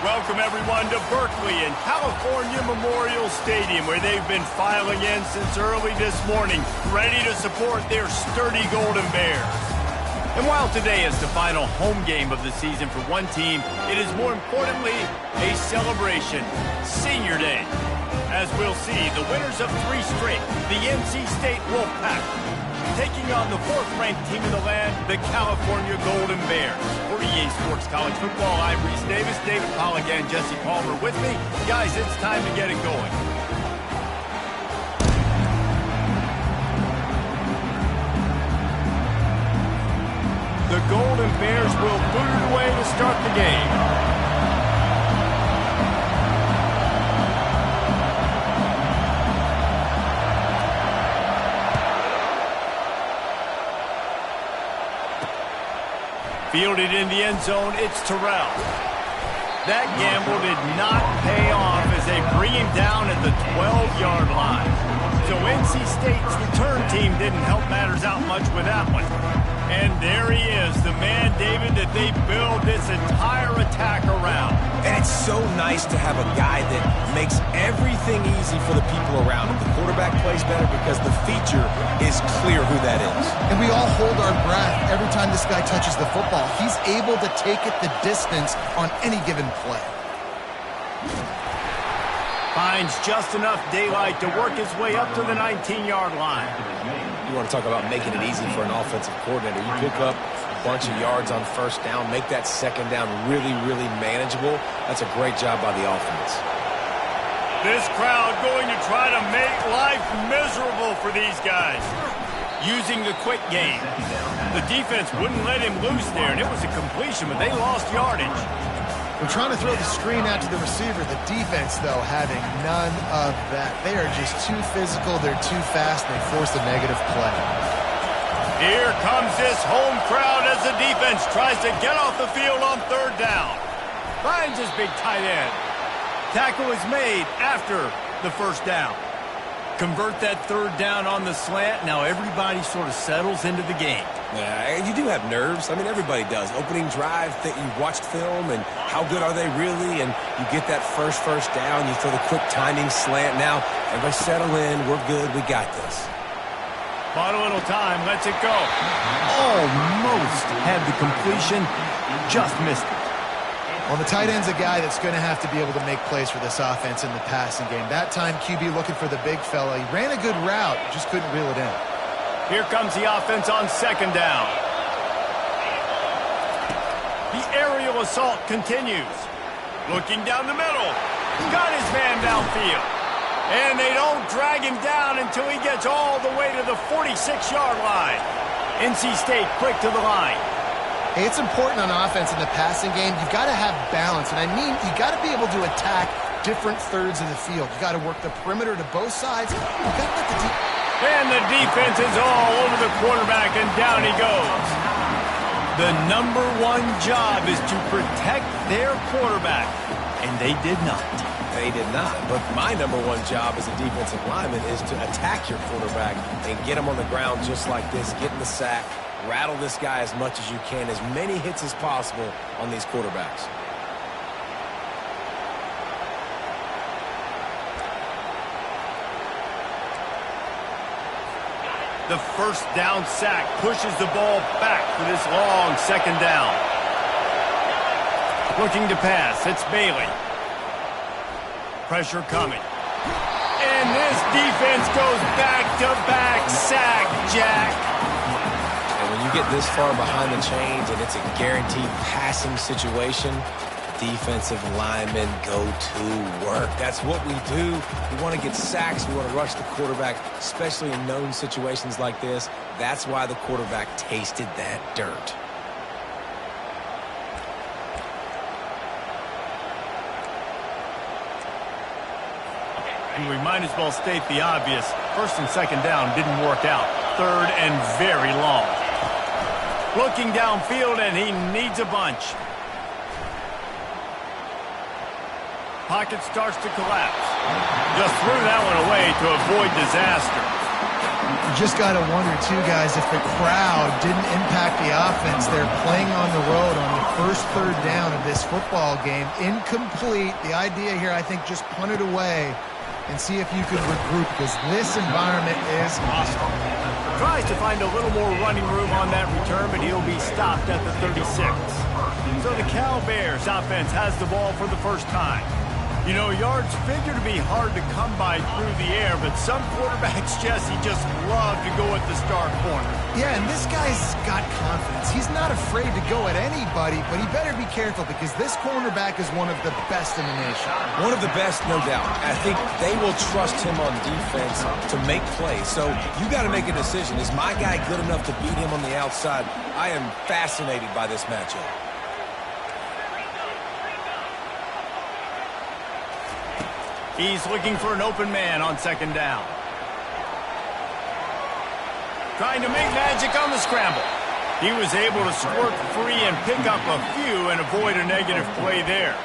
Welcome, everyone, to Berkeley and California Memorial Stadium, where they've been filing in since early this morning, ready to support their sturdy Golden Bears. And while today is the final home game of the season for one team, it is more importantly a celebration, Senior Day. As we'll see, the winners of 3 straight, the NC State Wolfpack, taking on the 4th-ranked team in the land, the California Golden Bears. For EA Sports College Football, I'm Reese Davis, David Pollack, and Jesse Palmer with me. Guys, it's time to get it going. The Golden Bears will boot it away to start the game. Fielded in the end zone, it's Terrell. That gamble did not pay off as they bring him down at the 12-yard line. So NC State's return team didn't help matters out much with that one. And there he is, the man, David, that they build this entire attack around. And it's so nice to have a guy that makes everything easy for the people around him. The quarterback plays better because the feature is clear who that is. And we all hold our breath every time this guy touches the football. He's able to take it the distance on any given play. Finds just enough daylight to work his way up to the 19-yard line. You want to talk about making it easy for an offensive coordinator. You pick up a bunch of yards on first down, make that second down really, really manageable. That's a great job by the offense. This crowd going to try to make life miserable for these guys. Using the quick game. The defense wouldn't let him loose there, and it was a completion, but they lost yardage. We're trying to throw the screen out to the receiver. The defense, though, having none of that. They are just too physical, they're too fast, and they force a negative play. Here comes this home crowd as the defense tries to get off the field on 3rd down. Finds his big tight end. Tackle is made after the 1st down. Convert that 3rd down on the slant. Now everybody sort of settles into the game. Yeah, you do have nerves. I mean, everybody does. Opening drive, that you watched film, and how good are they really? And you get that first down, you throw the quick timing slant. Now, everybody settle in. We're good. We got this. Bought a little time. Lets it go. Almost had the completion. Just missed it. Well, the tight end's a guy that's going to have to be able to make plays for this offense in the passing game. That time, QB looking for the big fella. He ran a good route, just couldn't reel it in. Here comes the offense on 2nd down. The aerial assault continues. Looking down the middle. Got his man downfield. And they don't drag him down until he gets all the way to the 46-yard line. NC State quick to the line. Hey, it's important on offense in the passing game. You've got to have balance. And I mean, you've got to be able to attack different thirds of the field. You've got to work the perimeter to both sides. You've got to let the and the defense is all over the quarterback, and down he goes. The number 1 job is to protect their quarterback, and they did not. They did not. But my number 1 job as a defensive lineman is to attack your quarterback and get him on the ground just like this, get in the sack, rattle this guy as much as you can, as many hits as possible on these quarterbacks. The 1st down sack pushes the ball back for this long 2nd down. Looking to pass, it's Bailey. Pressure coming. And this defense goes back-to-back sack, Jack. And when you get this far behind the chains and it's a guaranteed passing situation, defensive linemen go to work. That's what we do. We want to get sacks. We want to rush the quarterback, especially in known situations like this. That's why the quarterback tasted that dirt. And we might as well state the obvious. 1st and 2nd down didn't work out. 3rd and very long. Looking downfield, and he needs a bunch. Pocket starts to collapse. Just threw that one away to avoid disaster. You just got to wonder, too, guys, if the crowd didn't impact the offense. They're playing on the road on the first third down of this football game. Incomplete. The idea here, I think, just punt it away and see if you can regroup, because this environment is hostile. Tries to find a little more running room on that return, but he'll be stopped at the 36. So the Cal Bears offense has the ball for the first time. You know, yards figure to be hard to come by through the air, but some quarterbacks, Jesse, just love to go at the star corner. Yeah, and this guy's got confidence. He's not afraid to go at anybody, but he better be careful because this cornerback is one of the best in the nation. One of the best, no doubt. I think they will trust him on defense to make plays. So you got to make a decision. Is my guy good enough to beat him on the outside? I am fascinated by this matchup. He's looking for an open man on second down. Trying to make magic on the scramble. He was able to squirt free and pick up a few and avoid a negative play there.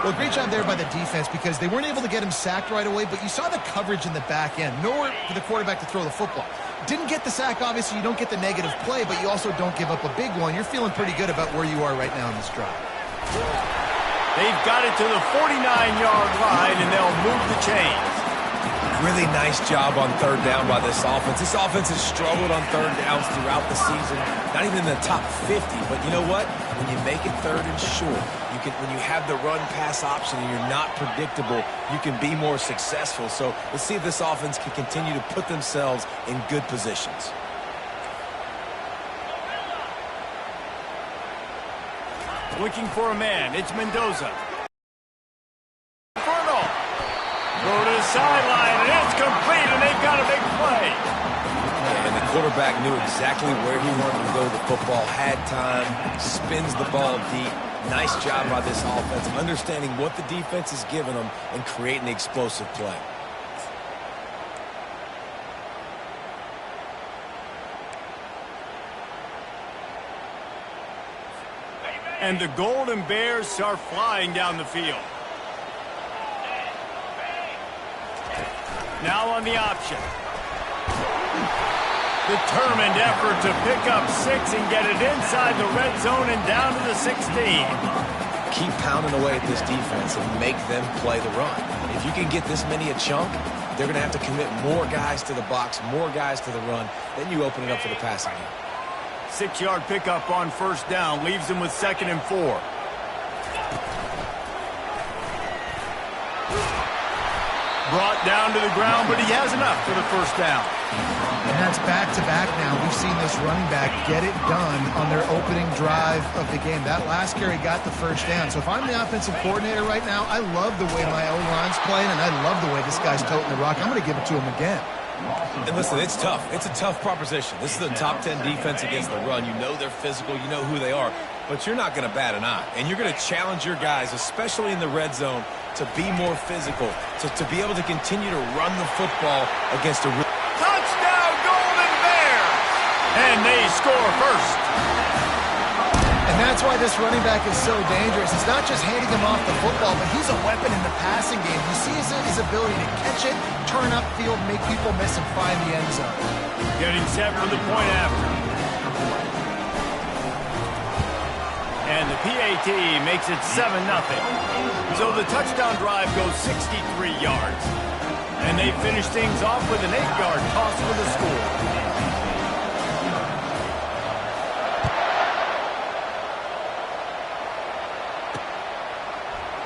Well, great job there by the defense because they weren't able to get him sacked right away, but you saw the coverage in the back end. Nowhere for the quarterback to throw the football. Didn't get the sack, obviously. You don't get the negative play, but you also don't give up a big one. You're feeling pretty good about where you are right now in this drive. They've got it to the 49-yard line, and they'll move the chains. Really nice job on third down by this offense. This offense has struggled on third downs throughout the season. Not even in the top 50, but you know what? When you make it third and short, when you have the run-pass option and you're not predictable, you can be more successful. So let's see if this offense can continue to put themselves in good positions. Looking for a man. It's Mendoza. Inferno. Throw to the sideline, and it's complete, and they've got a big play. And the quarterback knew exactly where he wanted to go with the football, had time, spins the ball deep. Nice job by this offense, understanding what the defense is giving them and creating the explosive play. And the Golden Bears are flying down the field. Now on the option. Determined effort to pick up 6 and get it inside the red zone and down to the 16. Keep pounding away at this defense and make them play the run. If you can get this many a chunk, they're going to have to commit more guys to the box, more guys to the run. Then you open it up for the passing game. 6-yard pickup on first down leaves him with 2nd and 4. Brought down to the ground, but he has enough for the first down. And that's back-to-back now. We've seen this running back get it done on their opening drive of the game. That last carry got the first down. So if I'm the offensive coordinator right now, I love the way my O-line's playing, and I love the way this guy's toting the rock. I'm going to give it to him again. And listen, it's tough. It's a tough proposition. This is a top 10 defense against the run. You know they're physical. You know who they are. But you're not going to bat an eye. And you're going to challenge your guys, especially in the red zone, to be more physical, to be able to continue to run the football against a... Touchdown, Golden Bears! And they score first. And that's why this running back is so dangerous. It's not just handing him off the football, but he's a weapon in the passing game. You see his ability to catch it, turn upfield, make people miss, and find the end zone. Getting set for the point after. And the PAT makes it 7-0. So the touchdown drive goes 63 yards. And they finish things off with an 8-yard toss for the score.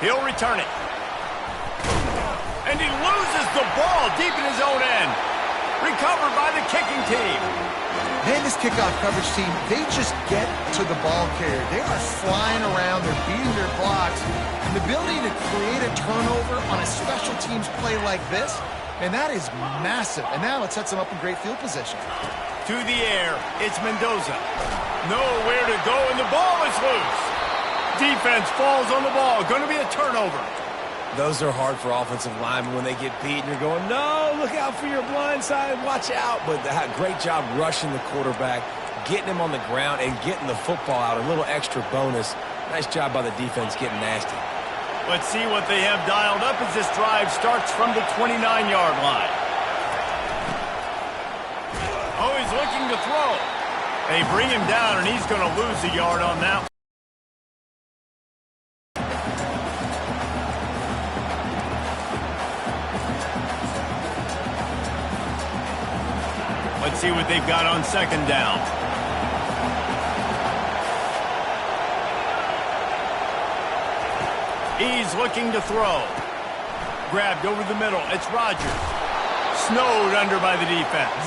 He'll return it. And he loses the ball deep in his own end. Recovered by the kicking team. Man, this kickoff coverage team, they just get to the ball carrier. They are flying around. They're beating their blocks. And the ability to create a turnover on a special teams play like this, and that is massive. And now it sets them up in great field position. To the air, it's Mendoza. Nowhere to go, and the ball is loose. Defense falls on the ball. Going to be a turnover. Those are hard for offensive linemen when they get beat. And you're going, no, look out for your blind side. Watch out. But great job rushing the quarterback, getting him on the ground, and getting the football out. A little extra bonus. Nice job by the defense getting nasty. Let's see what they have dialed up as this drive starts from the 29-yard line. looking to throw. They bring him down, and he's going to lose a yard on that. Let's see what they've got on second down. He's looking to throw. Grabbed over the middle. It's Rodgers. Snowed under by the defense.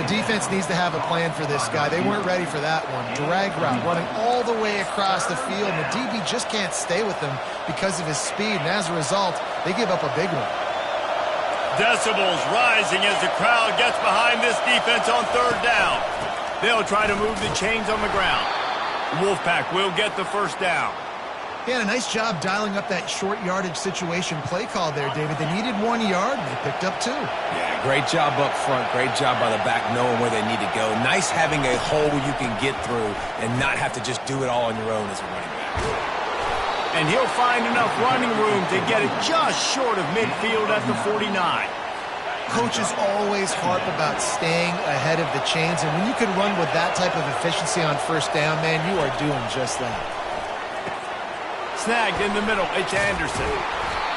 The defense needs to have a plan for this guy. They weren't ready for that one. Drag route, running all the way across the field, and the DB just can't stay with him because of his speed, and as a result, they give up a big one. Decibels rising as the crowd gets behind this defense on third down. They'll try to move the chains on the ground. Wolfpack will get the first down. Yeah, a nice job dialing up that short yardage situation play call there, David. They needed 1 yard, and they picked up 2. Yeah, great job up front. Great job by the back knowing where they need to go. Nice having a hole you can get through and not have to just do it all on your own as a running back. And he'll find enough running room to get it just short of midfield at the 49. Coaches always harp about staying ahead of the chains, and when you can run with that type of efficiency on first down, man, you are doing just that. Snagged in the middle. It's Anderson.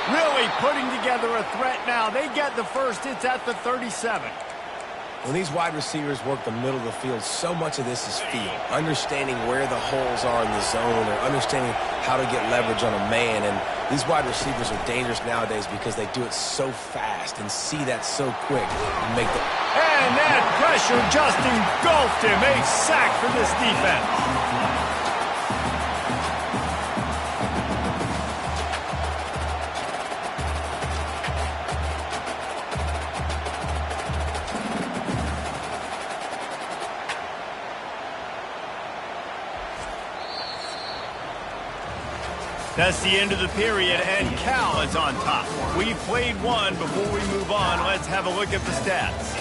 Really putting together a threat now. They get the first. It's at the 37. When these wide receivers work the middle of the field, so much of this is feel. Understanding where the holes are in the zone or understanding how to get leverage on a man. And these wide receivers are dangerous nowadays because they do it so fast and see that so quick. And that pressure just engulfed him. A sack for this defense. That's the end of the period, and Cal is on top. We played one. Before we move on, let's have a look at the stats.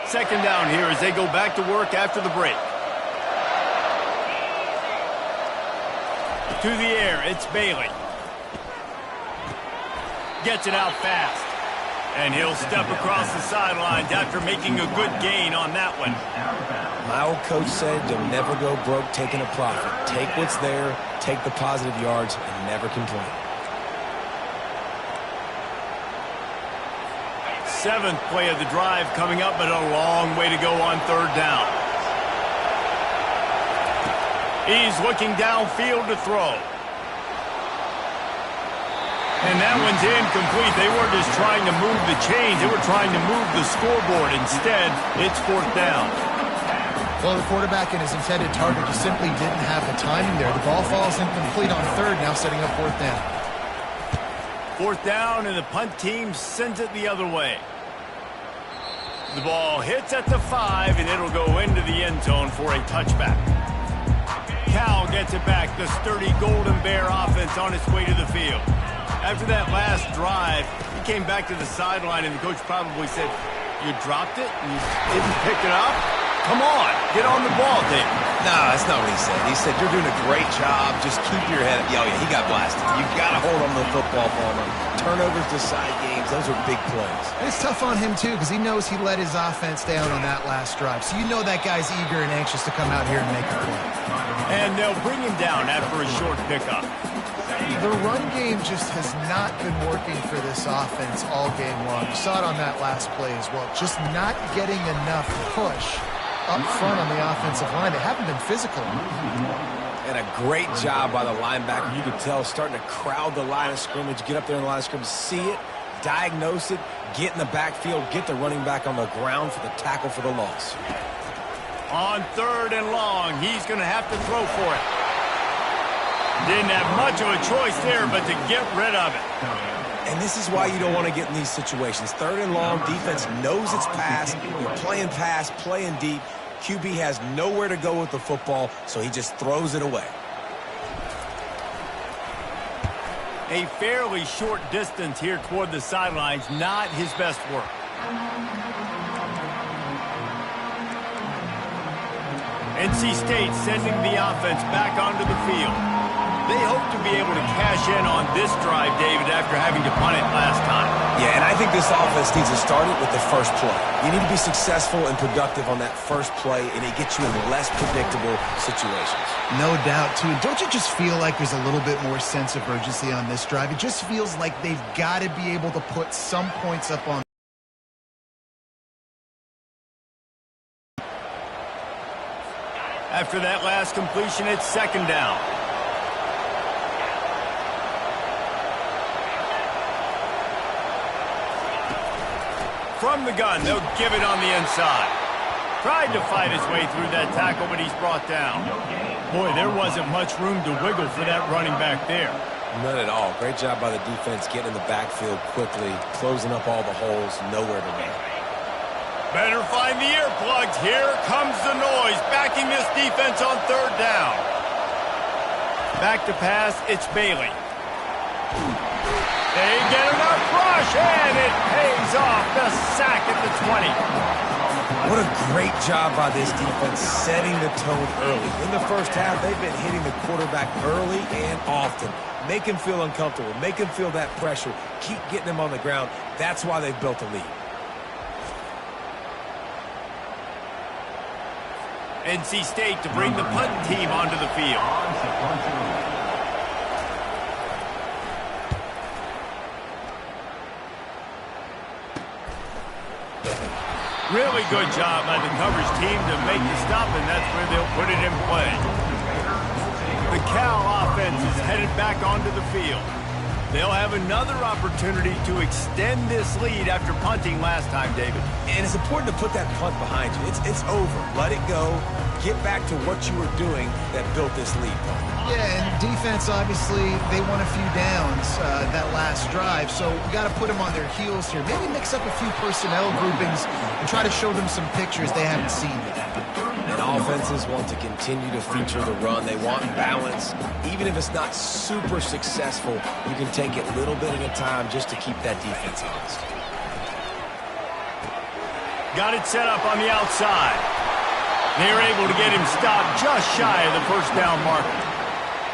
Second down here as they go back to work after the break. To the air, it's Bailey. Gets it out fast. And he'll step across the sidelines after making a good gain on that one. My old coach said you'll never go broke taking a profit. Take what's there, take the positive yards, and never complain. Seventh play of the drive coming up, but a long way to go on third down. He's looking downfield to throw. And that one's incomplete. They weren't just trying to move the chains. They were trying to move the scoreboard. Instead, it's fourth down. Well, the quarterback and his intended target just simply didn't have the timing there. The ball falls incomplete on third, now setting up fourth down. Fourth down, and the punt team sends it the other way. The ball hits at the 5, and it'll go into the end zone for a touchback. Cal gets it back. The sturdy Golden Bear offense on its way to the field. After that last drive, he came back to the sideline, and the coach probably said, "You dropped it? And you didn't pick it up? Come on, get on the ball, David." No, that's not what he said. He said, "You're doing a great job. Just keep your head up." Oh, yeah, he got blasted. You've got to hold on to the football, Palmer. Turnovers decide games. Those are big plays. And it's tough on him, too, because he knows he let his offense down on that last drive. So you know that guy's eager and anxious to come out here and make a play. And they'll bring him down after a short pickup. The run game just has not been working for this offense all game long. You saw it on that last play as well. Just not getting enough push up front on the offensive line. They haven't been physical. And a great job by the linebacker. You could tell starting to crowd the line of scrimmage, get up there in the line of scrimmage, see it, diagnose it, get in the backfield, get the running back on the ground for the tackle for the loss. On third and long, he's going to have to throw for it. Didn't have much of a choice there, but to get rid of it. And this is why you don't want to get in these situations. Third and long, defense knows it's pass. You're playing pass, playing deep. QB has nowhere to go with the football, so he just throws it away. A fairly short distance here toward the sidelines, not his best work. NC State sending the offense back onto the field. They hope to be able to cash in on this drive, David, after having to punt it last time. Yeah, and I think this offense needs to start it with the first play. You need to be successful and productive on that first play, and it gets you in less predictable situations. No doubt, too. Don't you just feel like there's a little bit more sense of urgency on this drive? It just feels like they've got to be able to put some points up on. After that last completion, it's second down. From the gun, they'll give it on the inside. Tried to fight his way through that tackle, but he's brought down. Boy, there wasn't much room to wiggle for that running back there. None at all. Great job by the defense getting in the backfield quickly, closing up all the holes, nowhere to run. Better find the earplugs. Here comes the noise, backing this defense on third down. Back to pass, it's Bailey. They get enough rush, and it pays off. The sack at the 20. What a great job by this defense setting the tone early. In the first half, they've been hitting the quarterback early and often. Make him feel uncomfortable. Make him feel that pressure. Keep getting him on the ground. That's why they've built a lead. NC State to bring the punt team onto the field. Really good job by the coverage team to make the stop, and that's where they'll put it in play. The Cal offense is headed back onto the field. They'll have another opportunity to extend this lead after punting last time, David. And it's important to put that punt behind you. It's over. Let it go. Get back to what you were doing that built this lead. Yeah, and defense, obviously, they won a few downs that last drive, so we got to put them on their heels here. Maybe mix up a few personnel groupings and try to show them some pictures they haven't seen yet. And offenses want to continue to feature the run. They want balance. Even if it's not super successful, you can take it little bit at a time just to keep that defense honest. Got it set up on the outside. They're able to get him stopped just shy of the first down marker.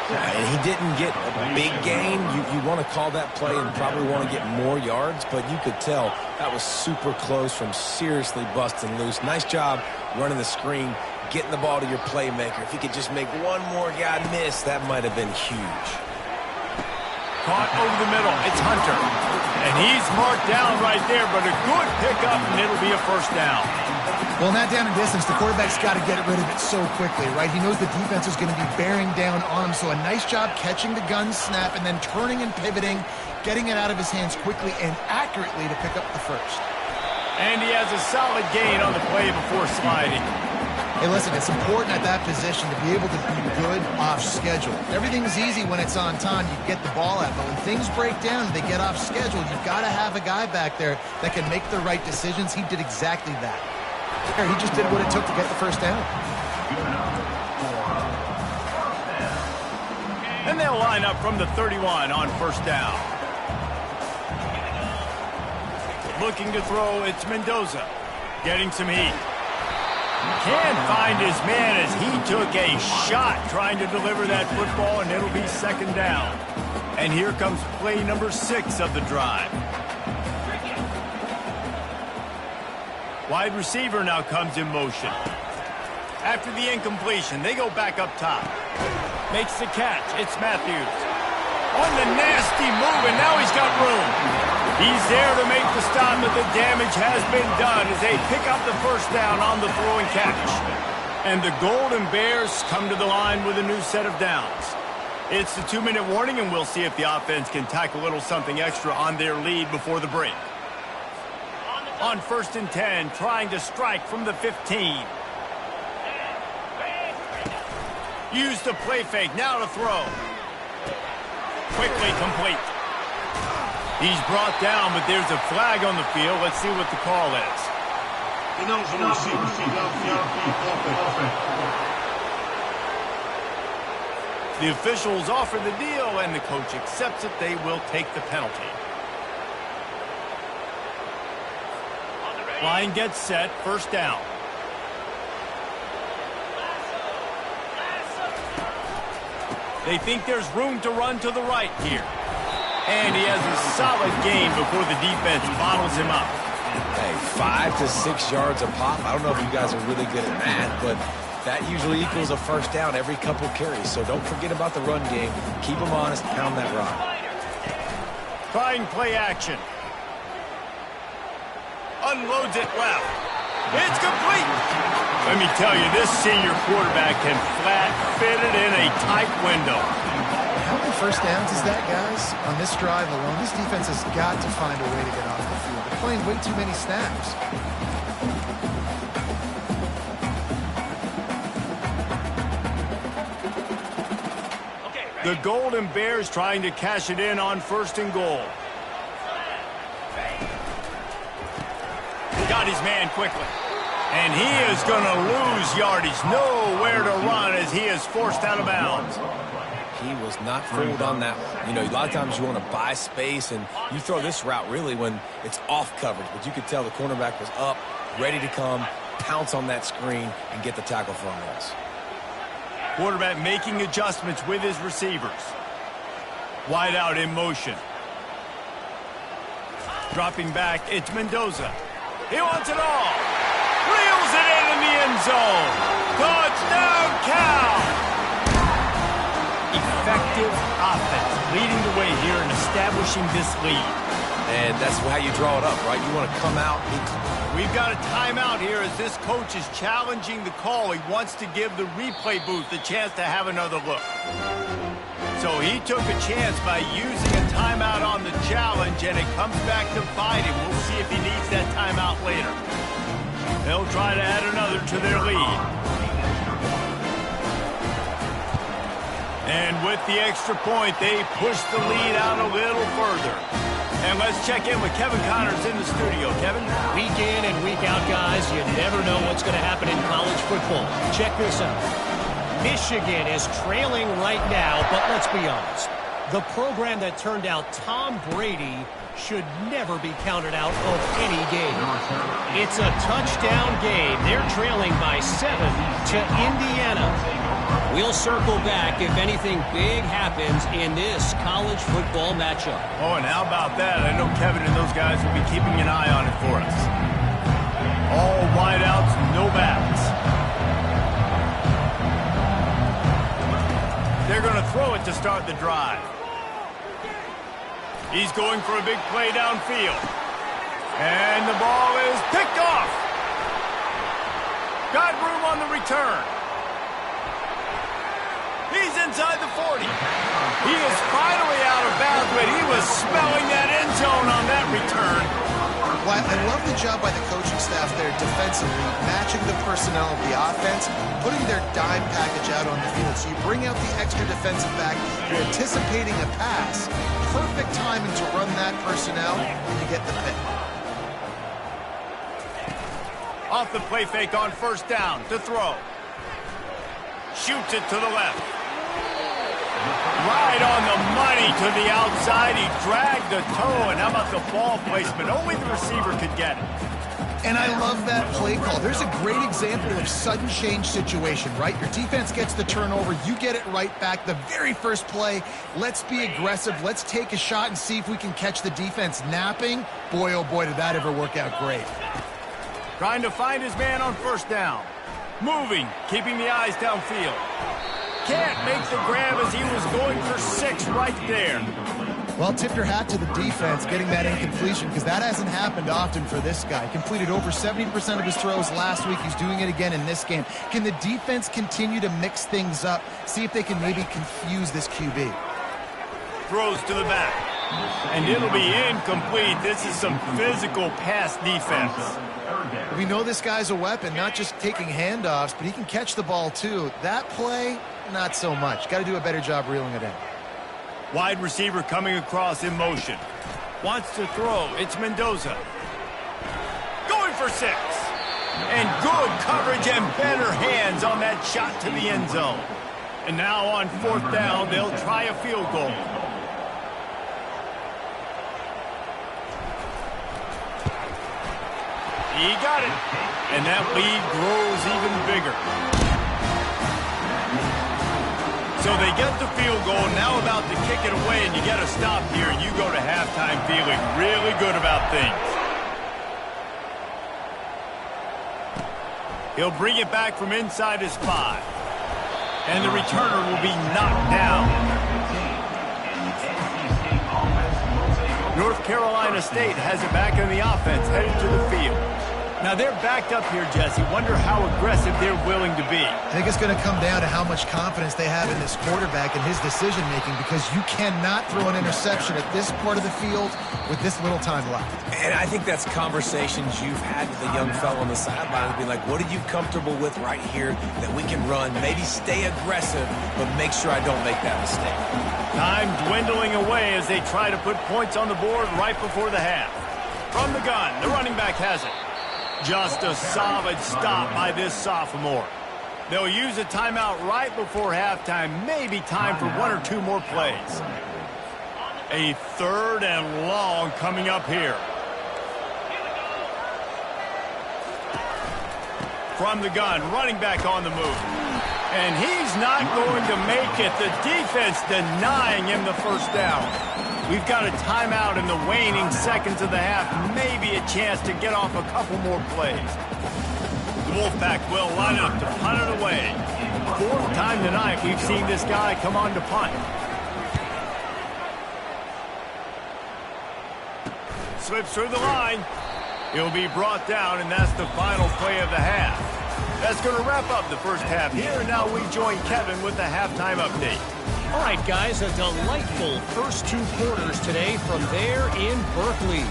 And he didn't get a big gain. You want to call that play and probably want to get more yards, but you could tell that was super close from seriously busting loose. Nice job running the screen, getting the ball to your playmaker. If he could just make one more guy miss, that might have been huge. Caught over the middle. It's Hunter. And he's marked down right there, but a good pickup, and it'll be a first down. Well, in that down and distance, the quarterback's got to get rid of it so quickly, right? He knows the defense is going to be bearing down on him, so a nice job catching the gun snap and then turning and pivoting, getting it out of his hands quickly and accurately to pick up the first. And he has a solid gain on the play before sliding. Hey, listen, it's important at that position to be able to be good off schedule. Everything's easy when it's on time. You get the ball out, but when things break down, they get off schedule. You've got to have a guy back there that can make the right decisions. He did exactly that. He just did what it took to get the first down. And they'll line up from the 31 on first down. Looking to throw, it's Mendoza. Getting some heat. Can't find his man as he took a shot trying to deliver that football, and it'll be second down. And here comes play number 6 of the drive. Wide receiver now comes in motion. After the incompletion, they go back up top. Makes the catch. It's Matthews. On the nasty move, and now he's got room. He's there to make the stop, but the damage has been done as they pick up the first down on the throw and catch. And the Golden Bears come to the line with a new set of downs. It's the 2-minute warning, and we'll see if the offense can tack a little something extra on their lead before the break. On first and 10, trying to strike from the 15. Use the play fake, now to throw. Quickly complete. He's brought down, but there's a flag on the field. Let's see what the call is. The officials offer the deal, and the coach accepts it. They will take the penalty. Line gets set, first down. They think there's room to run to the right here. And he has a solid gain before the defense bottles him up. Hey, 5 to 6 yards a pop. I don't know if you guys are really good at math, but that usually equals a first down every couple carries. So don't forget about the run game. Keep them honest, pound that rock. Trying play action. Unloads it left. It's complete. Let me tell you, this senior quarterback can flat fit it in a tight window. How many first downs is that, guys? On this drive alone, this defense has got to find a way to get off the field. They're playing way too many snaps. The Golden Bears trying to cash it in on 1st and goal. Got his man quickly. And he is going to lose yardage. Nowhere to run as he is forced out of bounds. He was not fooled on that one. You know, a lot of times you want to buy space, and you throw this route really when it's off coverage. But you could tell the cornerback was up, ready to come, pounce on that screen, and get the tackle for a loss. Quarterback making adjustments with his receivers. Wide out in motion. Dropping back, it's Mendoza. He wants it all. Reels it in the end zone. Touchdown, Cal. Effective offense, leading the way here and establishing this lead. And that's how you draw it up, right? You want to come out. We've got a timeout here as this coach is challenging the call. He wants to give the replay booth a chance to have another look. So he took a chance by using a timeout on the challenge, and it comes back to bite him. We'll see if he needs that timeout later. They'll try to add another to their lead. And with the extra point, they push the lead out a little further. And let's check in with Kevin Connors in the studio. Kevin? Week in and week out, guys, you never know what's going to happen in college football. Check this out. Michigan is trailing right now, but let's be honest. The program that turned out Tom Brady should never be counted out of any game. It's a touchdown game. They're trailing by 7 to Indiana. We'll circle back if anything big happens in this college football matchup. Oh, and how about that? I know Kevin and those guys will be keeping an eye on it for us. All wideouts, no backs. They're going to throw it to start the drive. He's going for a big play downfield. And the ball is picked off. Got room on the return. He's inside the 40. He is finally out of bounds, but he was smelling that end zone on that return. Well, I love the job by the coaching staff there defensively, matching the personnel of the offense, putting their dime package out on the field. So you bring out the extra defensive back, you're anticipating a pass. Perfect timing to run that personnel, and you get the pick. Off the play fake on 1st down to throw. Shoots it to the left. Right on the money to the outside. He dragged the toe, and how about the ball placement? Only the receiver could get it. And I love that play call. There's a great example of sudden change situation, right? Your defense gets the turnover. You get it right back. The very first play, let's be aggressive. Let's take a shot and see if we can catch the defense napping. Boy, oh boy, did that ever work out great. Trying to find his man on 1st down. Moving, keeping the eyes downfield. Can't make the grab as he was going for 6 right there. Well, tip your hat to the defense getting that incompletion, because that hasn't happened often for this guy. Completed over 70% of his throws last week. He's doing it again in this game. Can the defense continue to mix things up? See if they can maybe confuse this QB. Throws to the back. And it'll be incomplete. This is some physical pass defense. We know this guy's a weapon, not just taking handoffs, but he can catch the ball too. That play, not so much. Got to do a better job reeling it in. Wide receiver coming across in motion. Wants to throw. It's Mendoza. Going for 6. And good coverage and better hands on that shot to the end zone. And now on 4th down, they'll try a field goal. He got it. And that lead grows even bigger. So they get the field goal, now about to kick it away, and you get a stop here. You go to halftime feeling really good about things. He'll bring it back from inside his 5. And the returner will be knocked down. North Carolina State has it back in the offense, headed to the field. Now they're backed up here, Jesse. Wonder how aggressive they're willing to be. I think it's going to come down to how much confidence they have in this quarterback and his decision-making, because you cannot throw an interception at this part of the field with this little time left. And I think that's conversations you've had with the young fellow on the sideline. Be like, what are you comfortable with right here that we can run? Maybe stay aggressive, but make sure I don't make that mistake. Time dwindling away as they try to put points on the board right before the half. From the gun, the running back has it. Just a solid stop by this sophomore. They'll use a timeout right before halftime. Maybe time for 1 or 2 more plays. A 3rd and long coming up here. From the gun, running back on the move. And he's not going to make it. The defense denying him the first down. We've got a timeout in the waning seconds of the half. Maybe a chance to get off a couple more plays. The Wolfpack will line up to punt it away. 4th time tonight we've seen this guy come on to punt. Slips through the line. He'll be brought down, and that's the final play of the half. That's going to wrap up the first half here, and now we join Kevin with the halftime update. All right, guys, a delightful first 2 quarters today from there in Berkeley.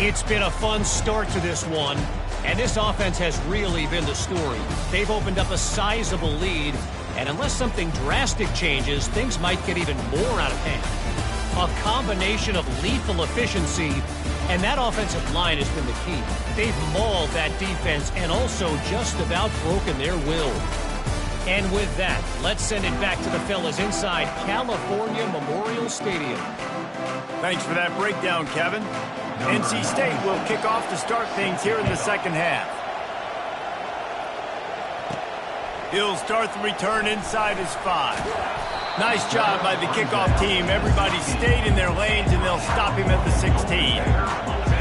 It's been a fun start to this one, and this offense has really been the story. They've opened up a sizable lead, and unless something drastic changes, things might get even more out of hand. A combination of lethal efficiency, and that offensive line has been the key. They've mauled that defense and also just about broken their will. And with that, let's send it back to the fellas inside California Memorial Stadium. Thanks for that breakdown, Kevin. NC State will kick off to start things here in the second half. He'll start the return inside his 5. Nice job by the kickoff team. Everybody stayed in their lanes, and they'll stop him at the 16.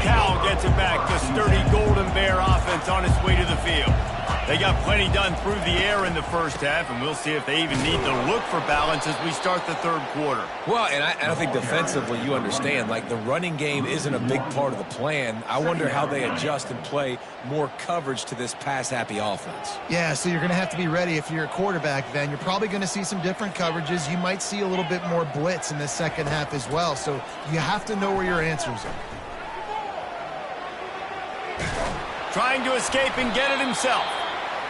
Cal gets it back. The sturdy Golden Bear offense on its way to the field. They got plenty done through the air in the first half, and we'll see if they even need to look for balance as we start the 3rd quarter. Well, and I think defensively you understand, like the running game isn't a big part of the plan. I wonder how they adjust and play more coverage to this pass-happy offense. Yeah, so you're going to have to be ready if you're a quarterback then. You're probably going to see some different coverages. You might see a little bit more blitz in the second half as well, so you have to know where your answers are. Trying to escape and get it himself.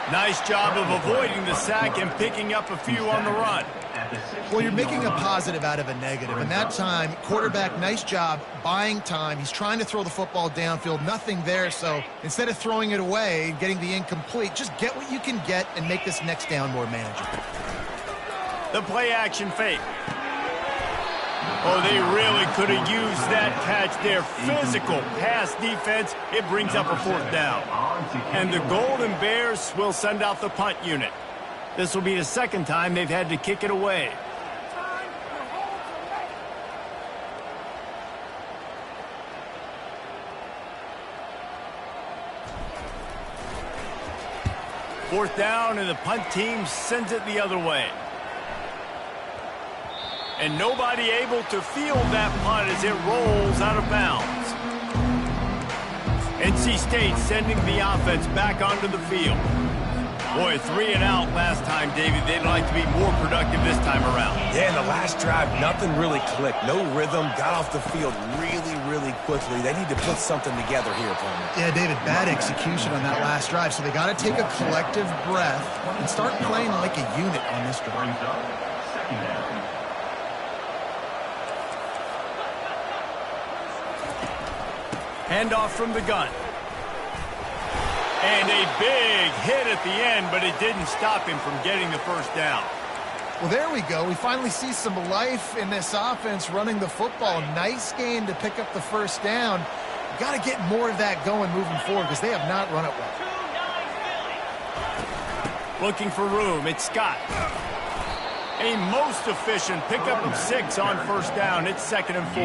Nice job of avoiding the sack and picking up a few on the run. Well, you're making a positive out of a negative. And that time, quarterback, nice job buying time. He's trying to throw the football downfield. Nothing there. So instead of throwing it away and getting the incomplete, just get what you can get and make this next down more manageable. The play action fake. Oh, they really could have used that catch there. Physical pass defense. It brings up a 4th down. And the Golden Bears will send out the punt unit. This will be the 2nd time they've had to kick it away. Fourth down, and the punt team sends it the other way. And nobody able to field that punt as it rolls out of bounds. NC State sending the offense back onto the field. Boy, 3 and out last time, David. They'd like to be more productive this time around. Yeah, in the last drive, nothing really clicked. No rhythm, got off the field really quickly. They need to put something together here, opponent. Yeah, David, bad execution on that last drive. So they got to take a collective breath and start playing like a unit on this drive. Handoff from the gun. And a big hit at the end, but it didn't stop him from getting the first down. Well, there we go. We finally see some life in this offense running the football. Nice game to pick up the first down. You got to get more of that going moving forward because they have not run it well. Looking for room. It's Scott. A most efficient pickup of 6 on first down. It's 2nd and 4.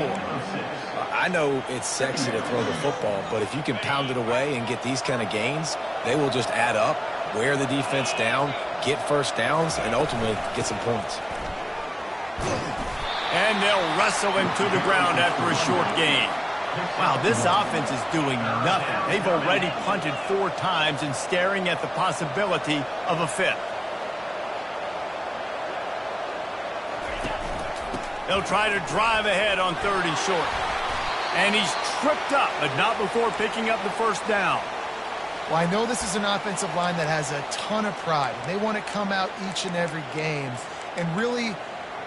I know it's sexy to throw the football, but if you can pound it away and get these kind of gains, they will just add up, wear the defense down, get first downs, and ultimately get some points. And they'll wrestle him to the ground after a short gain. Wow, this offense is doing nothing. They've already punted 4 times and staring at the possibility of a 5th. They'll try to drive ahead on 3rd and short. And he's tripped up, but not before picking up the first down. Well, I know this is an offensive line that has a ton of pride. They want to come out each and every game and really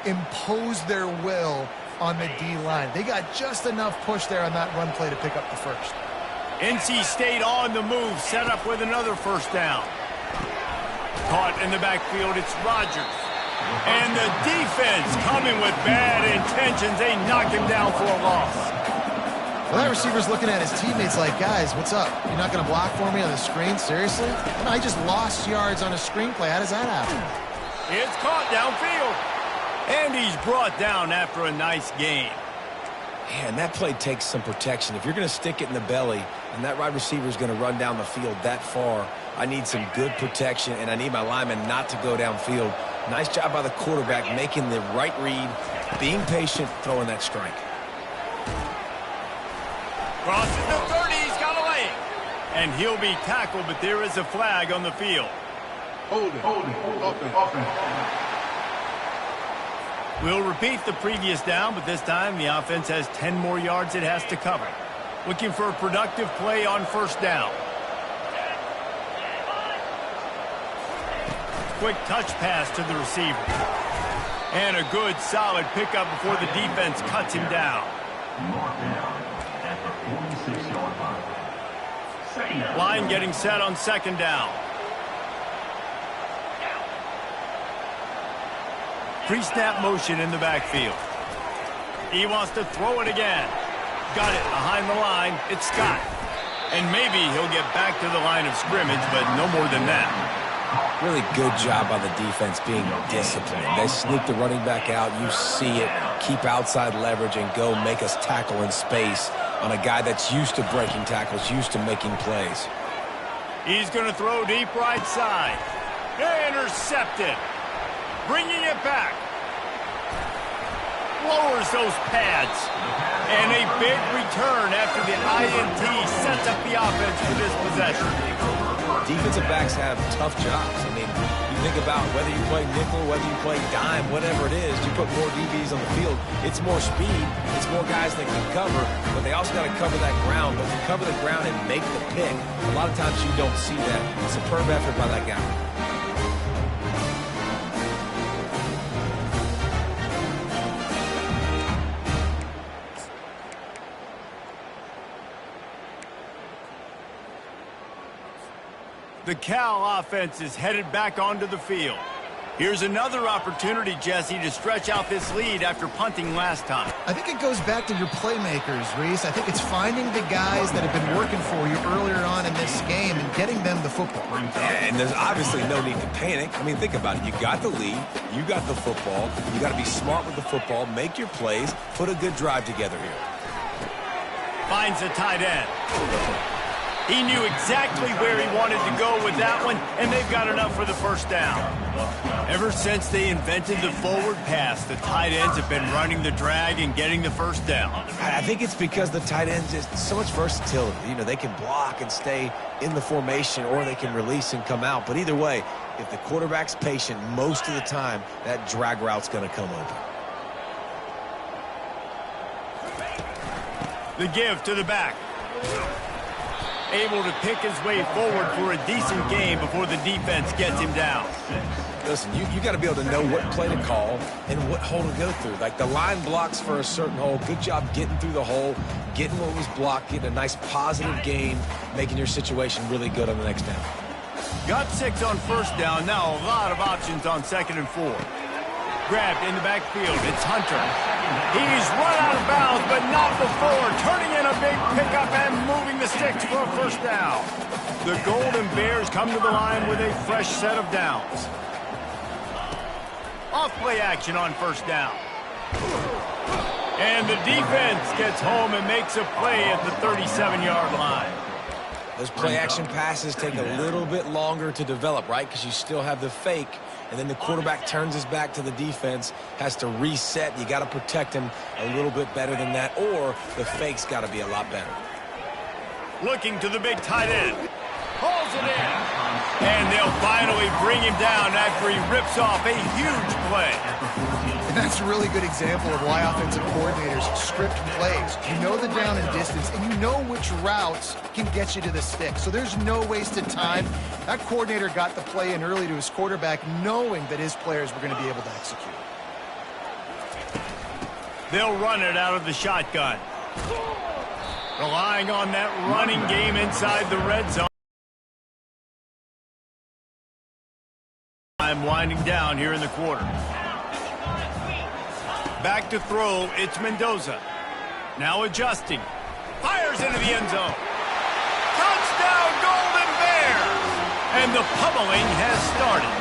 impose their will on the D-line. They got just enough push there on that run play to pick up the first. NC State on the move, set up with another first down. Caught in the backfield, it's Rodgers. And the defense coming with bad intentions. They knock him down for a loss. Well, that receiver's looking at his teammates like, guys, what's up? You're not going to block for me on the screen? Seriously? No, I just lost yards on a screenplay. How does that happen? It's caught downfield. And he's brought down after a nice gain. Man, that play takes some protection. If you're going to stick it in the belly and that wide receiver is going to run down the field that far, I need some good protection, and I need my lineman not to go downfield. Nice job by the quarterback making the right read, being patient, throwing that strike. Crosses the 30, he's got a leg. And he'll be tackled, but there is a flag on the field. Hold it. Offense. We'll repeat the previous down, but this time the offense has 10 more yards it has to cover. Looking for a productive play on first down. Quick touch pass to the receiver. And a good, solid pickup before the defense cuts him down. Line getting set on 2nd down. Pre-snap motion in the backfield. He wants to throw it again. Got it behind the line. It's Scott. And maybe he'll get back to the line of scrimmage, but no more than that. Really good job by the defense being disciplined. They sneak the running back out. You see it. Keep outside leverage and go make us tackle in space on a guy that's used to breaking tackles, used to making plays. He's going to throw deep right side. Intercepted. Bringing it back. Lowers those pads. And a big return after the INT sets up the offense for this possession. Defensive backs have tough jobs. I mean, you think about whether you play nickel, whether you play dime, whatever it is, you put more DBs on the field. It's more speed. It's more guys that can cover, but they also got to cover that ground. But to cover the ground and make the pick, a lot of times you don't see that. Superb effort by that guy. The Cal offense is headed back onto the field. Here's another opportunity, Jesse, to stretch out this lead after punting last time. I think it goes back to your playmakers, Reese. I think it's finding the guys that have been working for you earlier on in this game and getting them the football. Yeah, and there's obviously no need to panic. I mean, think about it. You got the lead. You got the football. You got to be smart with the football. Make your plays. Put a good drive together here. Finds a tight end. He knew exactly where he wanted to go with that one, and they've got enough for the first down. Ever since they invented the forward pass, the tight ends have been running the drag and getting the first down. I think it's because the tight ends is so much versatility. You know, they can block and stay in the formation, or they can release and come out. But either way, if the quarterback's patient most of the time, that drag route's going to come open. The give to the back. Able to pick his way forward for a decent game before the defense gets him down. Listen, you got to be able to know what play to call and what hole to go through. Like the line blocks for a certain hole. Good job getting through the hole, getting what was blocked, getting a nice positive game, making your situation really good on the next down. Got 6 on first down. Now a lot of options on 2nd and 4. Grabbed in the backfield. It's Hunter. He's run out of bounds, but not before. Turning in a big pickup and moving the sticks for a first down. The Golden Bears come to the line with a fresh set of downs. Off-play action on first down. And the defense gets home and makes a play at the 37-yard line. Those play-action passes take a little bit longer to develop, right? Because you still have the fake, and then the quarterback turns his back to the defense, has to reset. You got to protect him a little bit better than that, or the fake's got to be a lot better. Looking to the big tight end. Pulls it in. And they'll finally bring him down after he rips off a huge play. And that's a really good example of why offensive coordinators script plays. You know the down and distance, and you know which routes can get you to the stick. So there's no wasted time. That coordinator got the play in early to his quarterback, knowing that his players were going to be able to execute. They'll run it out of the shotgun. Relying on that running game inside the red zone. I'm winding down here in the quarter. Back to throw, it's Mendoza. Now adjusting. Fires into the end zone. Touchdown, Golden Bears! And the pummeling has started.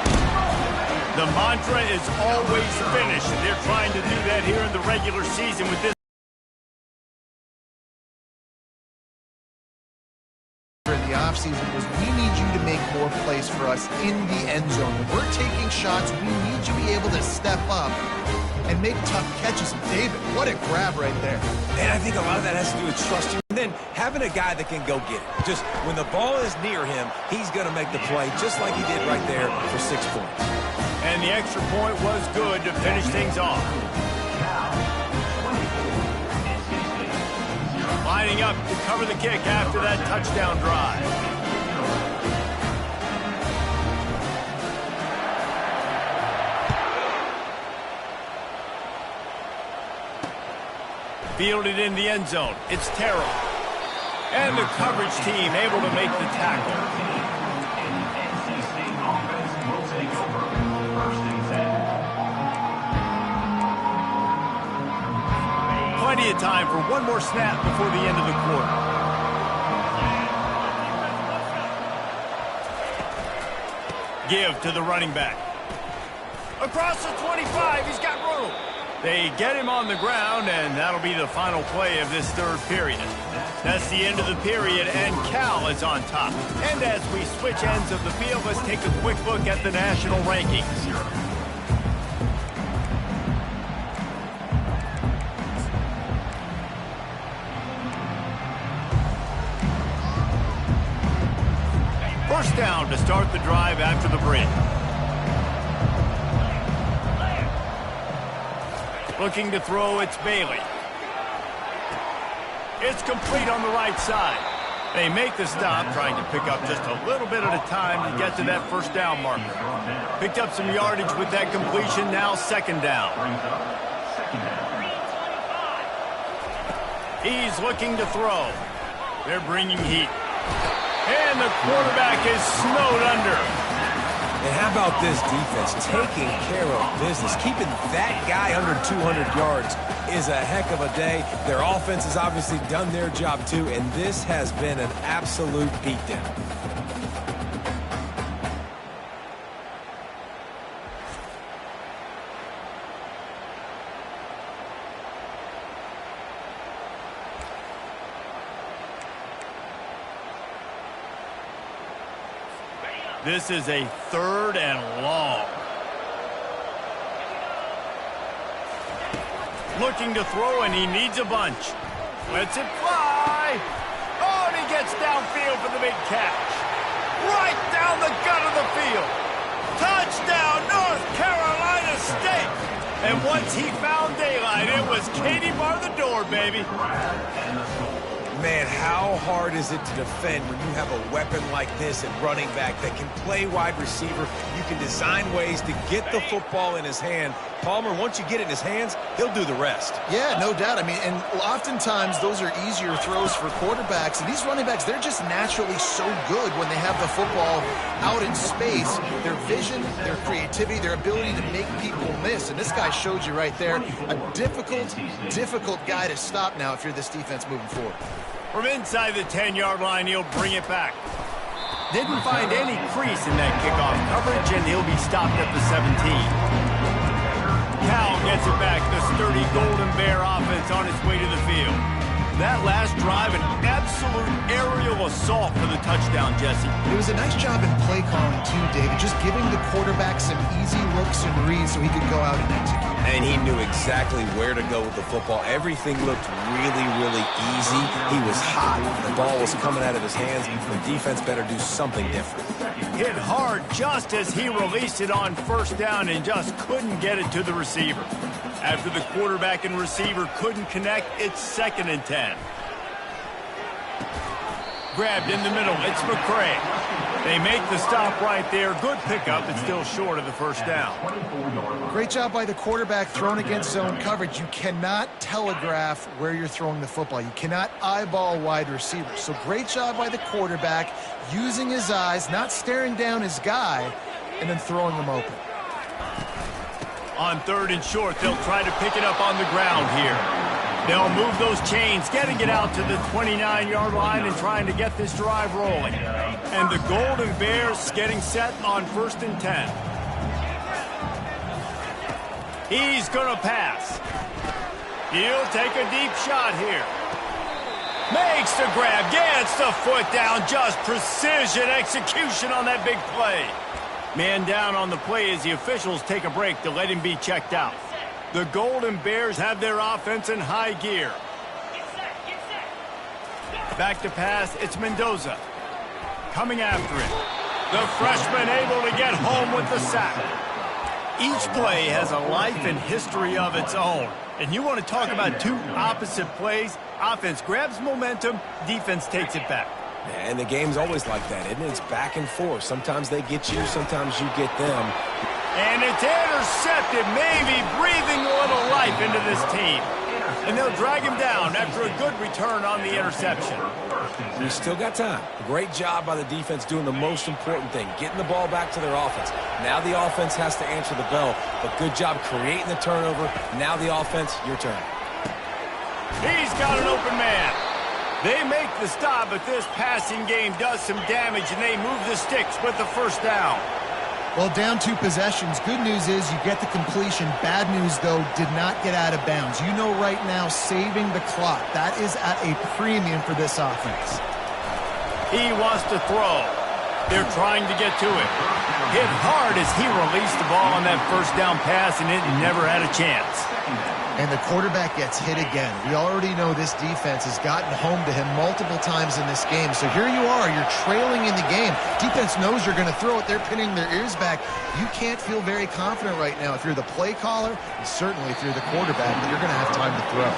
The mantra is always finish, and they're trying to do that here in the regular season with this. In the offseason was we need you to make more plays for us in the end zone. When we're taking shots, we need you to be able to step up and make tough catches. David, what a grab right there. And I think a lot of that has to do with trusting. And then having a guy that can go get it. Just when the ball is near him, he's going to make the play just like he did right there for 6 points. And the extra point was good to finish things off. Lining up to cover the kick after that touchdown drive. Fielded in the end zone. It's Terrell. And the coverage team able to make the tackle. Plenty of time for one more snap before the end of the quarter. Give to the running back. Across the 25, he's got room. They get him on the ground, and that'll be the final play of this third period. That's the end of the period, and Cal is on top. And as we switch ends of the field, let's take a quick look at the national rankings. First down to start the drive after the break. Looking to throw, it's Bailey. It's complete on the right side. They make the stop, trying to pick up just a little bit at a time to get to that first down marker. Picked up some yardage with that completion, now second down. He's looking to throw. They're bringing heat. And the quarterback is snowed under. And how about this defense taking care of business? Keeping that guy under 200 yards is a heck of a day. Their offense has obviously done their job too, and this has been an absolute beatdown. This is a third and long. Looking to throw, and he needs a bunch. Lets it fly. Oh, and he gets downfield for the big catch. Right down the gut of the field. Touchdown, North Carolina State. And once he found daylight, it was Katie bar the door, baby. Man, how hard is it to defend when you have a weapon like this at running back that can play wide receiver? You can design ways to get the football in his hand. Palmer, once you get it in his hands, he'll do the rest. Yeah, no doubt. I mean, and oftentimes those are easier throws for quarterbacks. And these running backs, they're just naturally so good when they have the football out in space. Their vision, their creativity, their ability to make people miss. And this guy showed you right there, a difficult guy to stop now if you're this defense moving forward. From inside the 10-yard line, he'll bring it back. Didn't find any crease in that kickoff coverage, and he'll be stopped at the 17. gets it back. The sturdy Golden Bear offense on its way to the field. That last drive, an absolute aerial assault for the touchdown, Jesse. It was a nice job in play calling, too, David, just giving the quarterback some easy looks and reads so he could go out and execute. And he knew exactly where to go with the football. Everything looked really, really easy. He was hot. The ball was coming out of his hands. The defense better do something different. Hit hard just as he released it on first down and just couldn't get it to the receiver. After the quarterback and receiver couldn't connect, it's 2nd and 10. Grabbed in the middle, it's McCray. They make the stop right there. Good pickup, but still short of the first down. Great job by the quarterback throwing against zone coverage. You cannot telegraph where you're throwing the football. You cannot eyeball wide receivers. So great job by the quarterback using his eyes, not staring down his guy, and then throwing him open. On 3rd and short, they'll try to pick it up on the ground here. They'll move those chains, getting it out to the 29-yard line and trying to get this drive rolling. And the Golden Bears getting set on 1st and 10. He's going to pass. He'll take a deep shot here. Makes the grab, gets the foot down, just precision execution on that big play. Man down on the play as the officials take a break to let him be checked out. The Golden Bears have their offense in high gear. Back to pass, it's Mendoza. Coming after it. The freshman able to get home with the sack. Each play has a life and history of its own. And you want to talk about two opposite plays. Offense grabs momentum, defense takes it back. And the game's always like that, isn't it? It's back and forth. Sometimes they get you, sometimes you get them. And it's intercepted, maybe breathing a little life into this team. And they'll drag him down after a good return on the interception. We still got time. Great job by the defense doing the most important thing, getting the ball back to their offense. Now the offense has to answer the bell, but good job creating the turnover. Now the offense, your turn. He's got an open man. They make the stop, but this passing game does some damage, and they move the sticks with the first down. Well, down 2 possessions. Good news is you get the completion. Bad news, though, did not get out of bounds. You know right now, saving the clock. That is at a premium for this offense. He wants to throw. They're trying to get to it. Hit hard as he released the ball on that first down pass, and it never had a chance. And the quarterback gets hit again. We already know this defense has gotten home to him multiple times in this game. So here you are, you're trailing in the game. Defense knows you're going to throw it. They're pinning their ears back. You can't feel very confident right now if you're the play caller, and certainly if you're the quarterback, that you're going to have time to throw.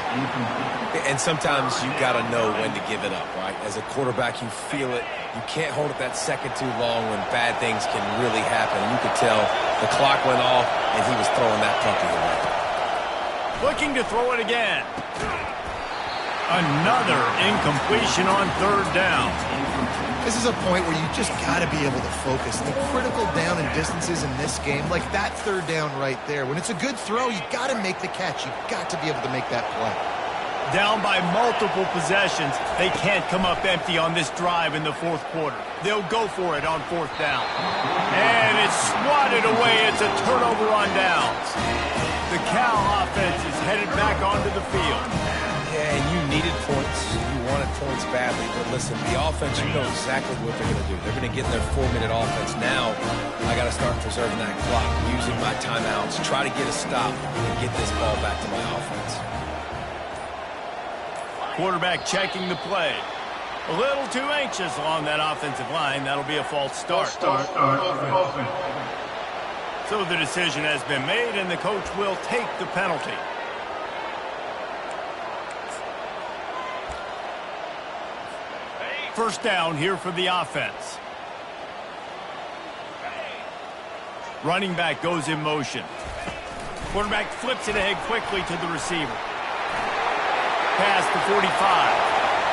And sometimes you got to know when to give it up, right? As a quarterback, you feel it. You can't hold it that second too long when bad things can really happen. You could tell the clock went off, and he was throwing that puppy away. Looking to throw it again. Another incompletion on 3rd down. This is a point where you just got to be able to focus. The critical down and distances in this game, like that 3rd down right there. When it's a good throw, you got to make the catch. You got to be able to make that play. Down by multiple possessions, they can't come up empty on this drive in the 4th quarter. They'll go for it on 4th down. And it's swatted away. It's a turnover on downs. The Cal offense is headed back onto the field. Yeah, and you needed points. You wanted points badly. But listen, the offense, you know exactly what they're going to do. They're going to get in their 4-minute offense. Now, I got to start preserving that clock, using my timeouts, try to get a stop, and get this ball back to my offense. Quarterback checking the play. A little too anxious along that offensive line. That'll be a false start. So the decision has been made, and the coach will take the penalty. First down here for the offense. Running back goes in motion. Quarterback flips it ahead quickly to the receiver. Pass to 45.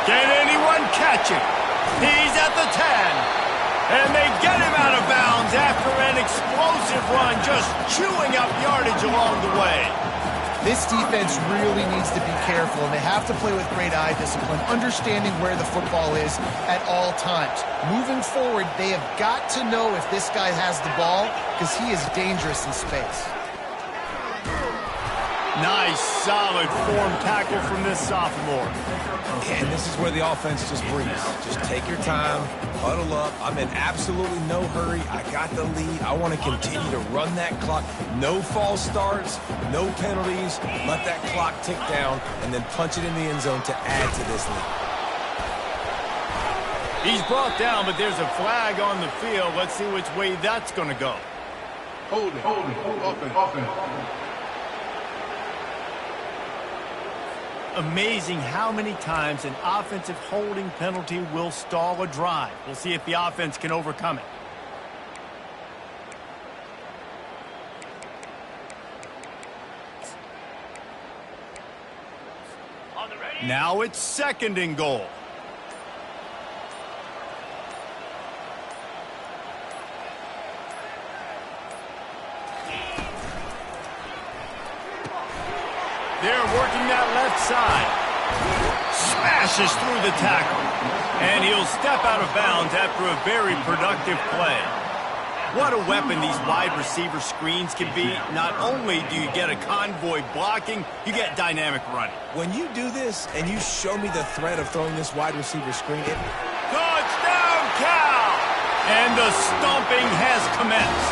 Can anyone catch him? He's at the 10. And they get him out of bounds after an explosive run, just chewing up yardage along the way. This defense really needs to be careful, and they have to play with great eye discipline, understanding where the football is at all times. Moving forward, they have got to know if this guy has the ball, because he is dangerous in space. Nice, solid form tackle from this sophomore. And this is where the offense just breathes. Just take your time, huddle up. I'm in absolutely no hurry. I got the lead. I want to continue to run that clock. No false starts, no penalties. Let that clock tick down and then punch it in the end zone to add to this lead. He's brought down, but there's a flag on the field. Let's see which way that's going to go. Hold it. Offense. Amazing how many times an offensive holding penalty will stall a drive. We'll see if the offense can overcome it. Now it's 2nd and goal. They're working that left side. Smashes through the tackle. And he'll step out of bounds after a very productive play. What a weapon these wide receiver screens can be. Not only do you get a convoy blocking, you get dynamic running. When you do this and you show me the threat of throwing this wide receiver screen, Touchdown, Cal! And the stomping has commenced.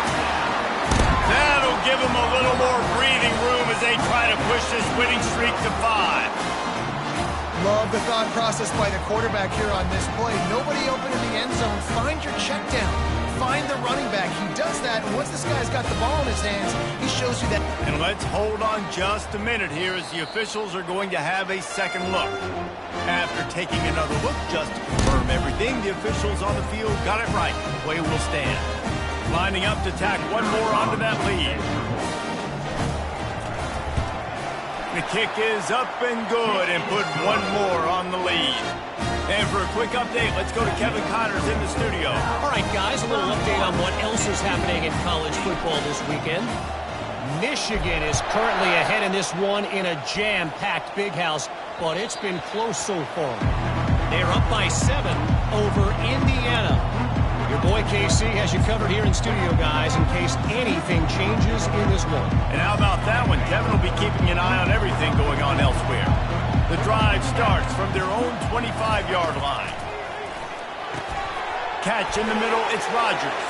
That'll give them a little more breathing room as they try to push this winning streak to 5. Love the thought process by the quarterback here on this play. Nobody open in the end zone. Find your check down. Find the running back. He does that, and once this guy's got the ball in his hands, he shows you that. And let's hold on just a minute here as the officials are going to have a second look. After taking another look just to confirm everything, the officials on the field got it right. Play will stand. Lining up to tack one more onto that lead. The kick is up and good and put one more on the lead. And for a quick update, let's go to Kevin Connors in the studio. All right, guys, a little update on what else is happening in college football this weekend. Michigan is currently ahead in this one in a jam-packed big house, but it's been close so far. They're up by 7 over Indiana. Your boy KC has you covered here in studio, guys, in case anything changes in this one. And how about that one? Kevin will be keeping an eye on everything going on elsewhere. The drive starts from their own 25-yard line. Catch in the middle, it's Rodgers.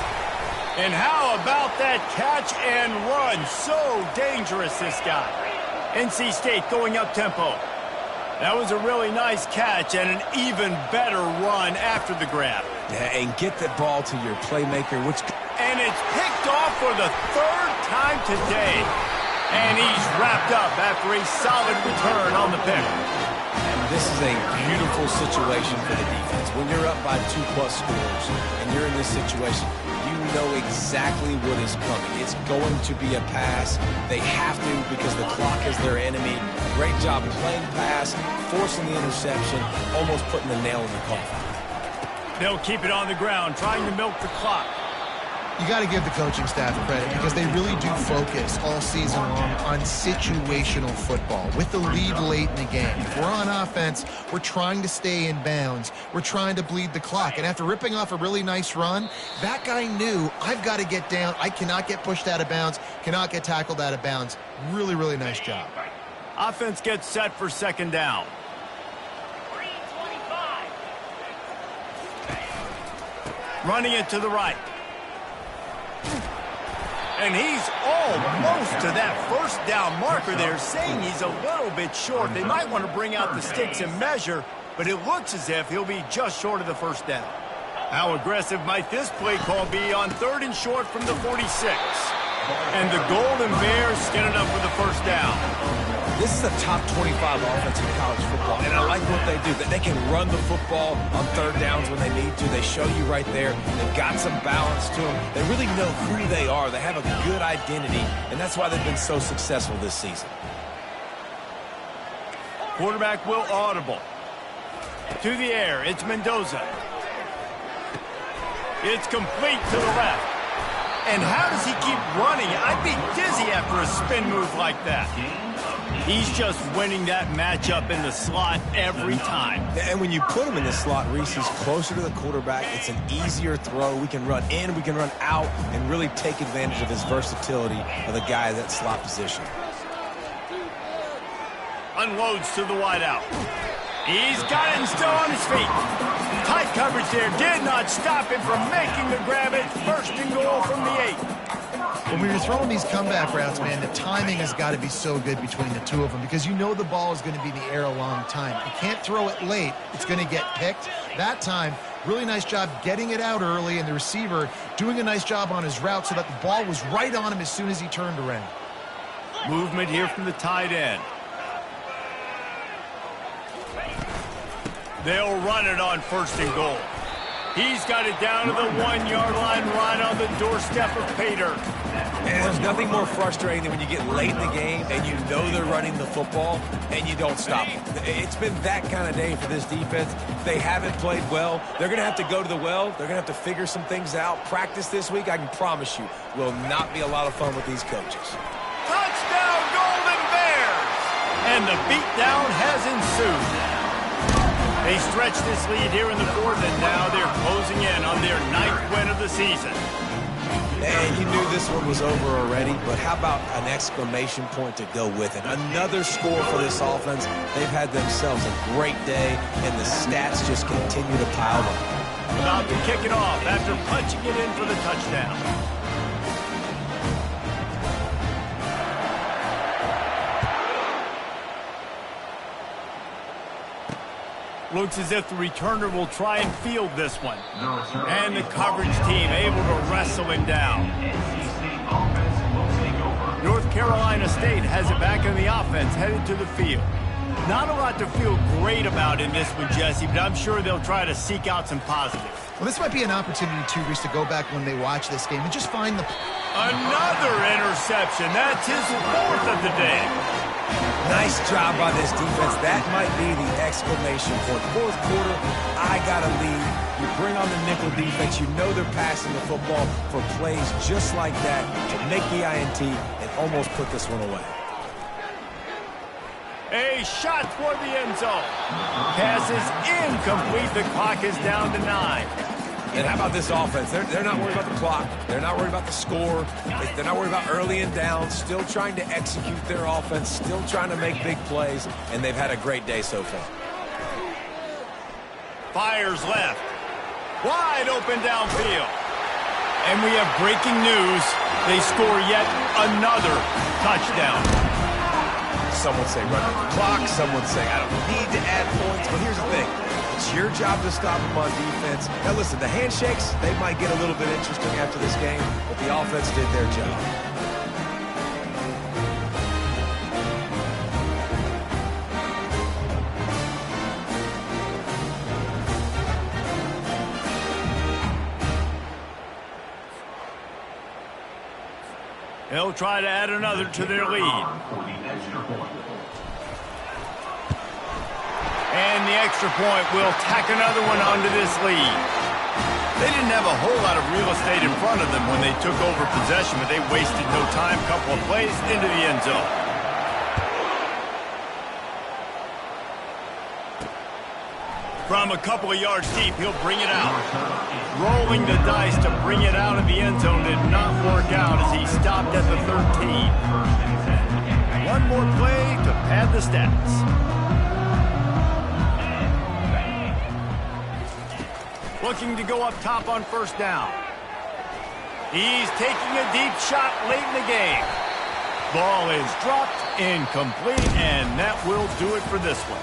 And how about that catch and run? So dangerous, this guy. NC State going up tempo. That was a really nice catch and an even better run after the grab. Yeah, and get the ball to your playmaker, And it's picked off for the 3rd time today. And he's wrapped up after a solid return on the pick. And this is a beautiful situation for the defense. When you're up by 2+ scores and you're in this situation, you know exactly what is coming. It's going to be a pass. They have to because the clock is their enemy. Great job playing pass, forcing the interception, almost putting the nail in the coffin. They'll keep it on the ground, trying to milk the clock. You got to give the coaching staff credit because they really do focus all season long on situational football with the lead late in the game. If we're on offense, we're trying to stay in bounds. We're trying to bleed the clock. And after ripping off a really nice run, that guy knew, I've got to get down. I cannot get pushed out of bounds, cannot get tackled out of bounds. Really, really nice job. Offense gets set for 2nd down. Running it to the right. And he's almost to that 1st down marker there, saying he's a little bit short. They might want to bring out the sticks and measure, but it looks as if he'll be just short of the 1st down. How aggressive might this play call be on 3rd and short from the 46? And the Golden Bears get enough for the 1st down. This is a top 25 offense in college football, and I like what they do. That they can run the football on 3rd downs when they need to. They show you right there. They've got some balance to them. They really know who they are. They have a good identity, and that's why they've been so successful this season. Quarterback will audible. To the air, it's Mendoza. It's complete to the left. And how does he keep running? I'd be dizzy after a spin move like that. He's just winning that matchup in the slot every time. And when you put him in the slot, Reese, he's closer to the quarterback. It's an easier throw. We can run in, we can run out, and really take advantage of his versatility of the guy in that slot position. Unloads to the wideout. He's got it and still on his feet. Tight coverage there. Did not stop him from making the grab. It's 1st and goal from the 8. When we were throwing these comeback routes, man, the timing has got to be so good between the two of them because you know the ball is going to be in the air a long time. You can't throw it late. It's going to get picked. That time, really nice job getting it out early, and the receiver doing a nice job on his route so that the ball was right on him as soon as he turned around. Movement here from the tight end. They'll run it on 1st and goal. He's got it down to the 1-yard line right on the doorstep of Pater. And there's nothing more frustrating than when you get late in the game and you know they're running the football and you don't stop them. It's been that kind of day for this defense. They haven't played well. They're going to have to go to the well. They're going to have to figure some things out. Practice this week, I can promise you, will not be a lot of fun with these coaches. Touchdown, Golden Bears! And the beatdown has ensued. They stretch this lead here in the 4th, and now they're closing in on their 9th win of the season. And you knew this one was over already, but how about an exclamation point to go with it? Another score for this offense. They've had themselves a great day, and the stats just continue to pile up. About to kick it off after punching it in for the touchdown. Looks as if the returner will try and field this one. And the coverage team able to wrestle him down. North Carolina State has it back in the offense, headed to the field. Not a lot to feel great about in this one, Jesse, but I'm sure they'll try to seek out some positives. Well, this might be an opportunity, too, Reese, to go back when they watch this game and just find the... Another interception. That's his 4th of the day. Nice job by this defense. That might be the exclamation point. 4th quarter, I got a lead. You bring on the nickel defense. You know they're passing the football for plays just like that to make the INT and almost put this one away. A shot toward the end zone. Pass is incomplete. The clock is down to 9. And how about this offense? They're not worried about the clock. They're not worried about the score. They're not worried about early and down. Still trying to execute their offense. Still trying to make big plays. And they've had a great day so far. Fires left. Wide open downfield. And we have breaking news. They score yet another touchdown. Some would say run out the clock. Some would say I don't need to add points. But here's the thing. It's your job to stop them on defense. Now listen, the handshakes, they might get a little bit interesting after this game, but the offense did their job. They'll try to add another to their lead. And the extra point will tack another one onto this lead. They didn't have a whole lot of real estate in front of them when they took over possession, but they wasted no time. Couple of plays into the end zone. From a couple of yards deep, he'll bring it out. Rolling the dice to bring it out of the end zone did not work out as he stopped at the 13. One more play to pad the stats. Looking to go up top on 1st down. He's taking a deep shot late in the game. Ball is dropped, incomplete, and that will do it for this one.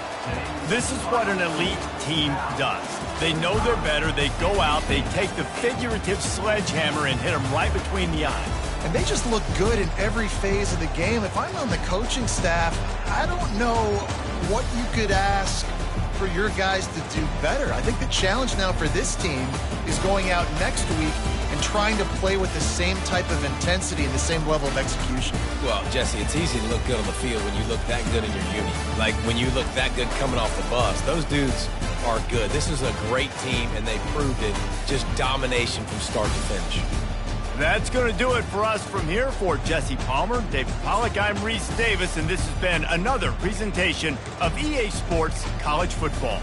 This is what an elite team does. They know they're better. They go out, they take the figurative sledgehammer and hit them right between the eyes. And they just look good in every phase of the game. If I'm on the coaching staff, I don't know what you could ask for your guys to do better. I think the challenge now for this team is going out next week and trying to play with the same type of intensity and the same level of execution. Well, Jesse, it's easy to look good on the field when you look that good in your uni. Like when you look that good coming off the bus. Those dudes are good. This is a great team, and they proved it. Just domination from start to finish. That's going to do it for us from here. For Jesse Palmer, David Pollack, I'm Reese Davis, and this has been another presentation of EA Sports College Football.